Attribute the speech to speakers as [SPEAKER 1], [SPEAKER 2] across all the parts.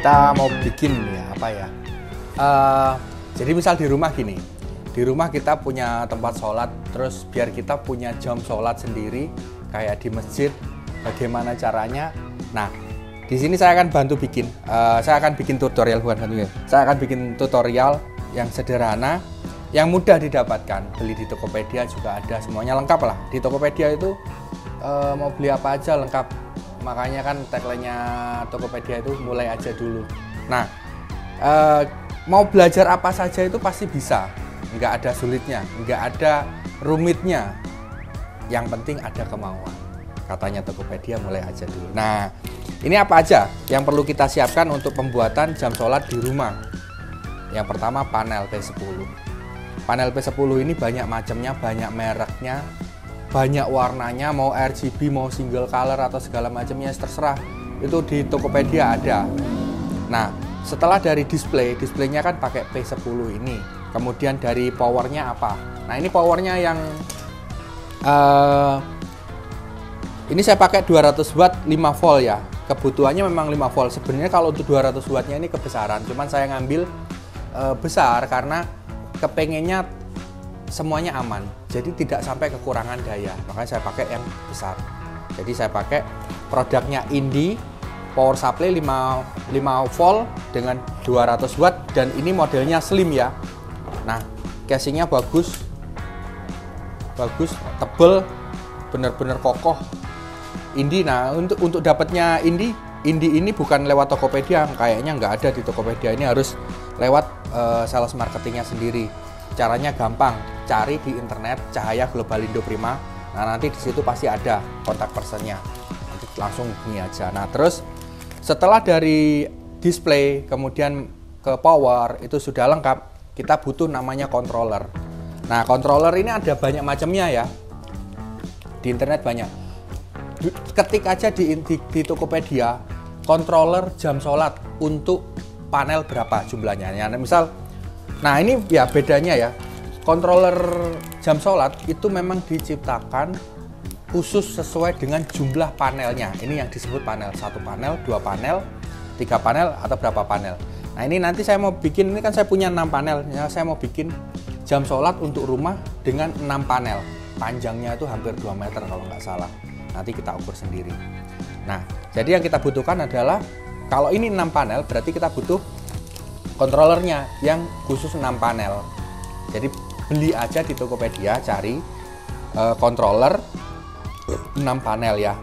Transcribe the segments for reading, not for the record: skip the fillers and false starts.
[SPEAKER 1] kita mau bikin ya apa ya, jadi misal di rumah gini, di rumah kita punya tempat sholat, terus biar kita punya jam sholat sendiri kayak di masjid, bagaimana caranya. Nah, di sini saya akan bantu bikin, saya akan bikin tutorial, bukan bantu ya, saya akan bikin tutorial yang sederhana, yang mudah didapatkan. Beli di Tokopedia juga ada, semuanya lengkap lah. Di Tokopedia itu mau beli apa aja lengkap. Makanya kan tagline-nya Tokopedia itu mulai aja dulu. Nah, mau belajar apa saja itu pasti bisa. Nggak ada sulitnya, nggak ada rumitnya. Yang penting ada kemauan. Katanya Tokopedia mulai aja dulu. Nah, ini apa aja yang perlu kita siapkan untuk pembuatan jam sholat di rumah? Yang pertama panel P10. Panel P10 ini banyak macamnya, banyak mereknya, banyak warnanya, mau RGB, mau single color atau segala macamnya terserah. Itu di Tokopedia ada. Nah, setelah dari displaynya kan pakai P10 ini. Kemudian dari powernya apa? Nah, ini powernya yang ini saya pakai 200 watt 5 volt ya. Kebutuhannya memang 5 volt. Sebenarnya kalau untuk 200 wattnya ini kebesaran. Cuman saya ngambil besar karena kepengennya semuanya aman, jadi tidak sampai kekurangan daya, makanya saya pakai yang besar. Jadi saya pakai produknya Indie power supply 5 volt dengan 200 watt, dan ini modelnya slim ya. Nah, casingnya bagus, tebel, benar-benar kokoh. Indie. Nah, untuk dapatnya Indie ini bukan lewat Tokopedia, kayaknya nggak ada di Tokopedia, ini harus lewat sales marketingnya sendiri. Caranya gampang, cari di internet Cahaya Global Indo Prima. Nah, nanti di situ pasti ada kontak personnya. Nanti langsung hubungi aja. Nah, terus setelah dari display kemudian ke power itu sudah lengkap, kita butuh namanya controller. Nah, controller ini ada banyak macamnya ya. Di internet banyak. Ketik aja di Tokopedia controller jam sholat untuk panel berapa jumlahnya. Nah, misal, nah ini ya bedanya ya, controller jam sholat itu memang diciptakan khusus sesuai dengan jumlah panelnya. Ini yang disebut panel, 1 panel, 2 panel, 3 panel, atau berapa panel. Nah, ini nanti saya mau bikin, ini kan saya punya 6 panel ya, saya mau bikin jam sholat untuk rumah dengan 6 panel. Panjangnya itu hampir 2 meter kalau nggak salah. Nanti kita ukur sendiri. Nah, jadi yang kita butuhkan adalah, kalau ini 6 panel berarti kita butuh controllernya yang khusus 6 panel. Jadi beli aja di Tokopedia, cari controller 6 panel ya.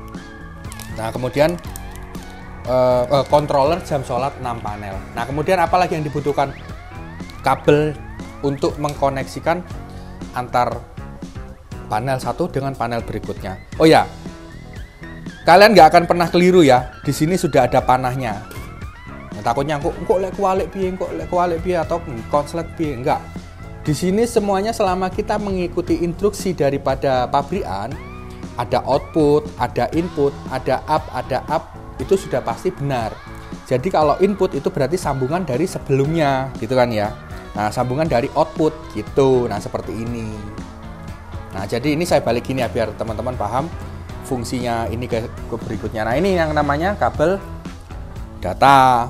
[SPEAKER 1] Nah, kemudian controller jam sholat 6 panel. Nah, kemudian apalagi yang dibutuhkan? Kabel untuk mengkoneksikan antar panel satu dengan panel berikutnya. Oh ya, kalian nggak akan pernah keliru ya. Di sini sudah ada panahnya. Nah, takutnya kok lek kualik piye atau konslet piye, enggak. Di sini semuanya selama kita mengikuti instruksi daripada pabrikan, ada output, ada input, ada up, itu sudah pasti benar. Jadi kalau input itu berarti sambungan dari sebelumnya, gitu kan ya. Nah, sambungan dari output gitu. Nah, seperti ini. Nah, jadi ini saya balikin ya biar teman-teman paham fungsinya ini ke berikutnya. Nah, ini yang namanya kabel data.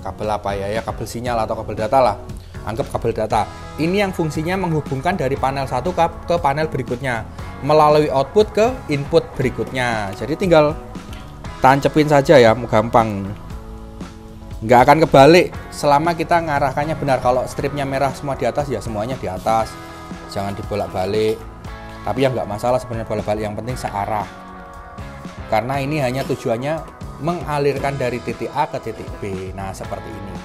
[SPEAKER 1] Kabel apa ya, kabel sinyal atau kabel data lah, anggap kabel data. Ini yang fungsinya menghubungkan dari panel satu ke panel berikutnya melalui output ke input berikutnya. Jadi tinggal tancepin saja ya, gampang, nggak akan kebalik selama kita ngarahkannya benar. Kalau stripnya merah semua di atas ya semuanya di atas, jangan dibolak-balik. Tapi ya nggak masalah sebenarnya bolak-balik, yang penting searah, karena ini hanya tujuannya mengalirkan dari titik A ke titik B. Nah, seperti ini.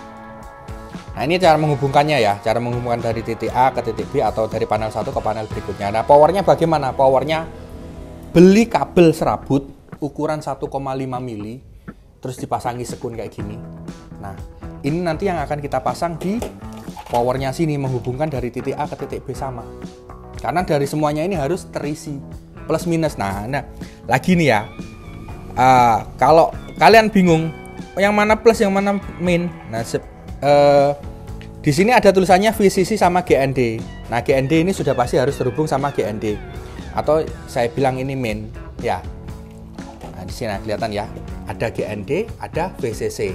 [SPEAKER 1] Nah, ini cara menghubungkannya ya, cara menghubungkan dari titik A ke titik B atau dari panel satu ke panel berikutnya. Nah, powernya bagaimana? Powernya beli kabel serabut ukuran 1,5 mili terus dipasangi sekun kayak gini. Nah, ini nanti yang akan kita pasang di powernya sini, menghubungkan dari titik A ke titik B sama. Karena dari semuanya ini harus terisi plus minus. Nah lagi nih ya, kalau kalian bingung yang mana plus yang mana min, nah di sini ada tulisannya VCC sama GND. Nah, GND ini sudah pasti harus terhubung sama GND, atau saya bilang ini min ya. Nah, Nah, di sini kelihatan ya, ada GND, ada VCC.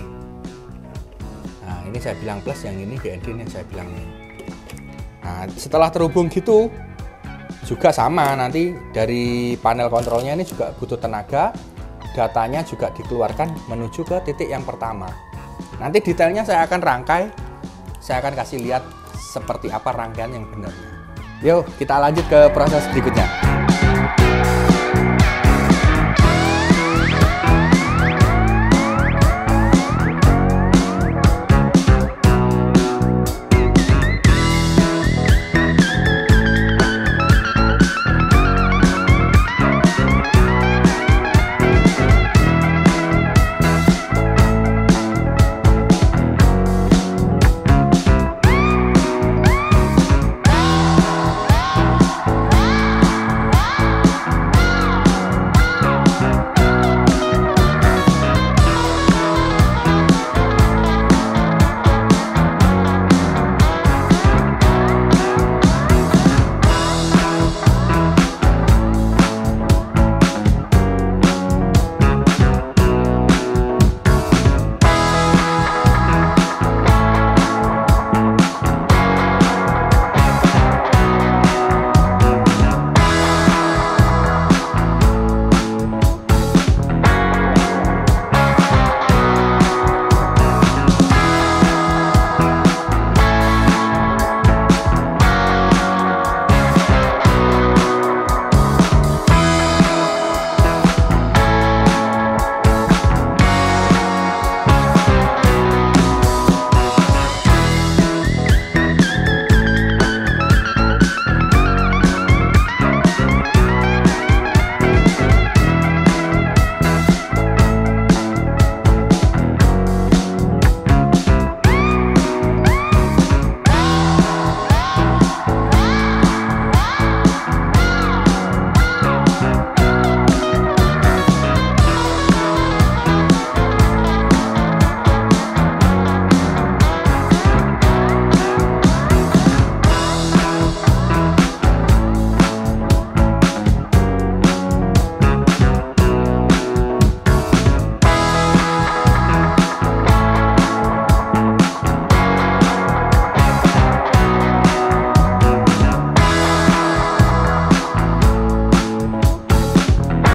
[SPEAKER 1] Nah, ini saya bilang plus, yang ini GND, ini saya bilang. Nah, setelah terhubung gitu, juga sama, nanti dari panel kontrolnya ini juga butuh tenaga, datanya juga dikeluarkan menuju ke titik yang pertama. Nanti detailnya saya akan rangkai, saya akan kasih lihat seperti apa rangkaian yang benarnya. Yuk, kita lanjut ke proses berikutnya.